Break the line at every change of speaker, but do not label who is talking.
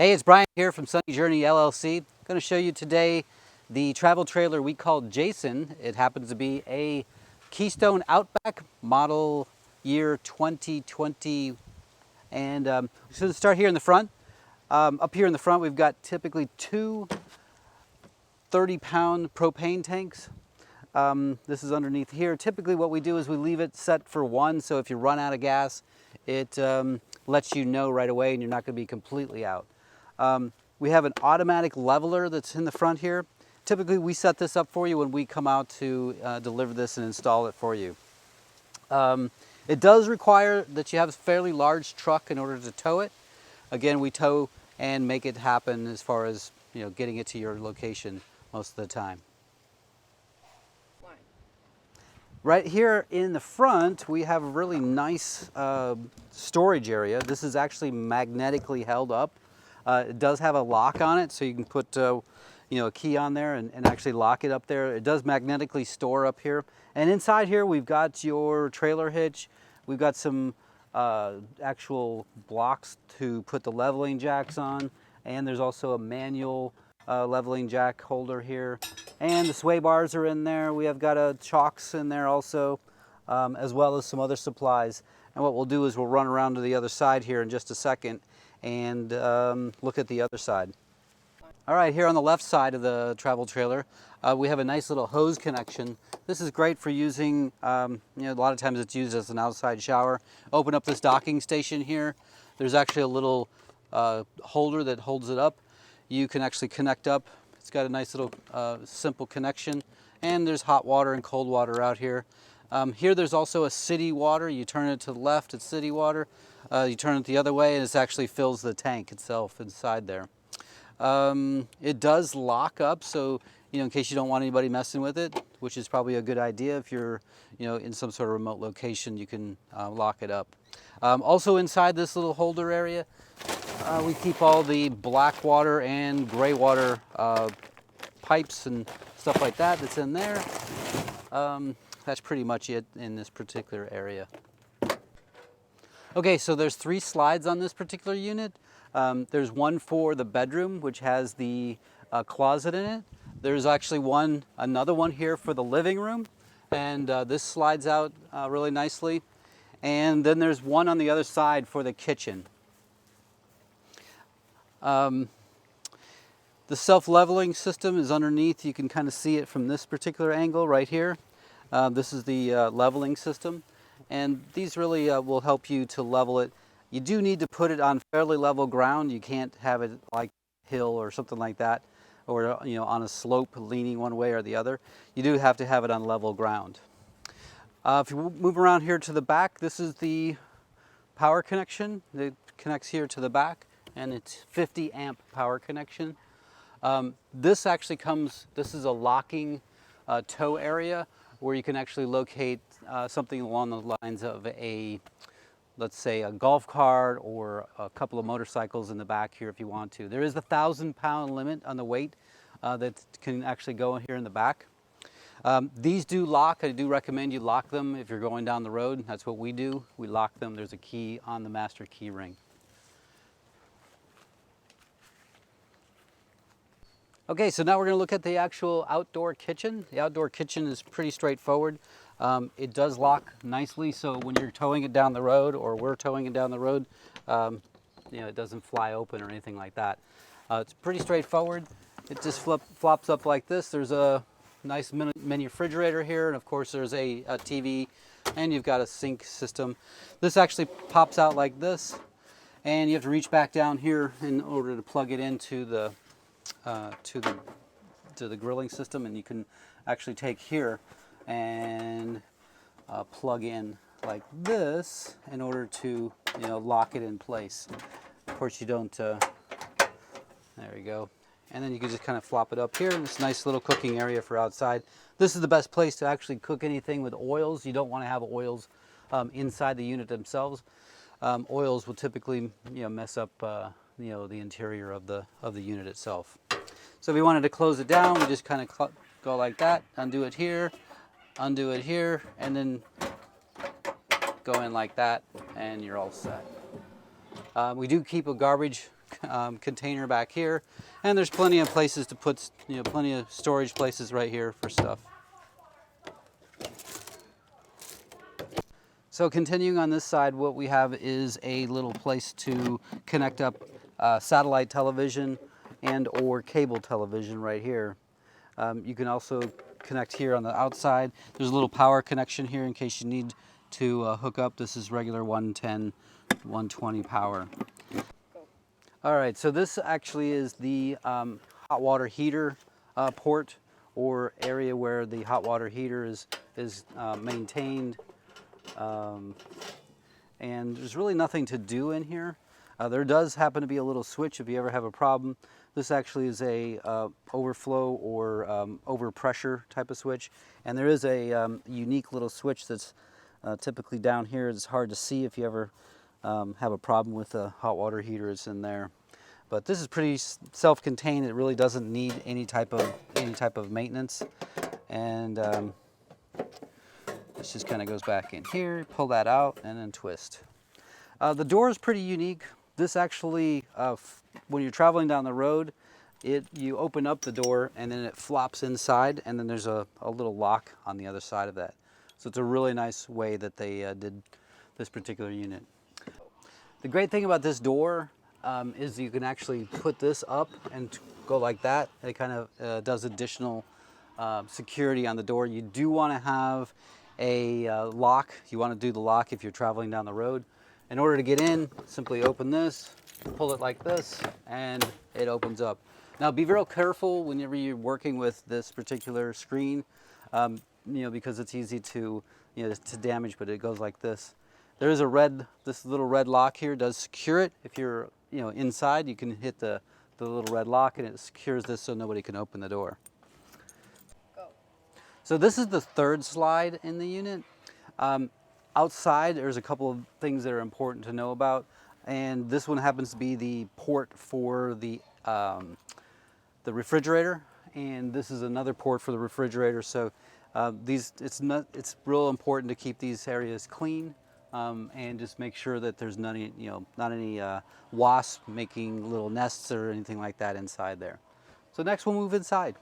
Hey, it's Brian here from Sunny Journey LLC. I'm going to show you today the travel trailer we call Jason. It happens to be a Keystone Outback model year 2020. And so to start here in the front, up here in the front we've got typically two 30-pound propane tanks. This is underneath here. Typically what we do is we leave it set for one, so if you run out of gas, it lets you know right away and you're not going to be completely out. We have an automatic leveler that's in the front here. Typically we set this up for you when we come out to deliver this and install it for you. It does require that you have a fairly large truck in order to tow it. Again, we tow and make it happen as far as getting it to your location most of the time. Right here in the front, we have a really nice storage area. This is actually magnetically held up. It does have a lock on it, so you can put a key on there and actually lock it up there. It does magnetically store up here. And inside here, we've got your trailer hitch. We've got some actual blocks to put the leveling jacks on. And there's also a manual leveling jack holder here. And the sway bars are in there. We have got chocks in there also, as well as some other supplies. And what we'll do is we'll run around to the other side here in just a second and look at the other side. All right, here on the left side of the travel trailer, we have a nice little hose connection. This is great for using, a lot of times it's used as an outside shower. Open up this docking station here. There's actually a little holder that holds it up. You can actually connect up. It's got a nice little simple connection. And there's hot water and cold water out here. Here there's also a city water. You turn it to the left, it's city water. You turn it the other way and it actually fills the tank itself inside there. It does lock up, so in case you don't want anybody messing with it, which is probably a good idea if you're in some sort of remote location, you can lock it up. Also inside this little holder area, we keep all the black water and gray water pipes and stuff like that that's in there. That's pretty much it in this particular area. Okay, so there's 3 slides on this particular unit. There's one for the bedroom, which has the closet in it. There's actually another one here for the living room, and this slides out really nicely. And then there's one on the other side for the kitchen. The self-leveling system is underneath. You can kind of see it from this particular angle right here. This is the leveling system, and these really will help you to level it. You do need to put it on fairly level ground. You can't have it like a hill or something like that, or on a slope leaning one way or the other. You do have to have it on level ground. If you move around here to the back, this is the power connection. It connects here to the back, and it's 50 amp power connection. This is a locking tow area where you can actually locate something along the lines of let's say a golf cart or a couple of motorcycles in the back here if you want to. There is a 1,000-pound limit on the weight that can actually go here in the back. These do lock. I do recommend you lock them if you're going down the road. That's what we do. We lock them. There's a key on the master key ring. Okay, so now we're going to look at the actual outdoor kitchen. The outdoor kitchen is pretty straightforward. It does lock nicely, so when you're towing it down the road, or we're towing it down the road, it doesn't fly open or anything like that. It's pretty straightforward. It just flops up like this. There's a nice mini refrigerator here, and of course there's a TV, and you've got a sink system. This actually pops out like this, and you have to reach back down here in order to plug it into the to the grilling system, and you can actually take here and plug in like this in order to lock it in place. Of course you don't there you go, and then you can just kind of flop it up here in this nice little cooking area for outside. This is the best place to actually cook anything with oils. You don't want to have oils inside the unit themselves. Oils will typically mess up the interior of the unit itself. So if we wanted to close it down, we just kind of go like that, undo it here, and then go in like that, and you're all set. We do keep a garbage container back here, and there's plenty of places to put, plenty of storage places right here for stuff. So continuing on this side, what we have is a little place to connect up satellite television and or cable television right here. You can also connect here on the outside. There's a little power connection here in case you need to hook up. This is regular 110, 120 power. All right, so this actually is the hot water heater port or area where the hot water heater is maintained. And there's really nothing to do in here. There does happen to be a little switch if you ever have a problem. This actually is a overflow or overpressure type of switch, and there is a unique little switch that's typically down here. It's hard to see if you ever have a problem with the hot water heater. It's in there, but this is pretty self-contained. It really doesn't need any type of maintenance, and this just kind of goes back in here. Pull that out and then twist. The door is pretty unique. This actually, when you're traveling down the road, you open up the door and then it flops inside, and then there's a little lock on the other side of that. So it's a really nice way that they did this particular unit. The great thing about this door is you can actually put this up and go like that. It kind of does additional security on the door. You do want to have a lock. You want to do the lock if you're traveling down the road. In order to get in, simply open this, pull it like this, and it opens up. Now be real careful whenever you're working with this particular screen, because it's easy to damage, but it goes like this. There is this little red lock here does secure it. If you're inside, you can hit the little red lock and it secures this so nobody can open the door. So this is the third slide in the unit. Outside, there's a couple of things that are important to know about, and this one happens to be the port for the refrigerator, and this is another port for the refrigerator. So it's real important to keep these areas clean, and just make sure that there's not any wasps making little nests or anything like that inside there. So next we'll move inside.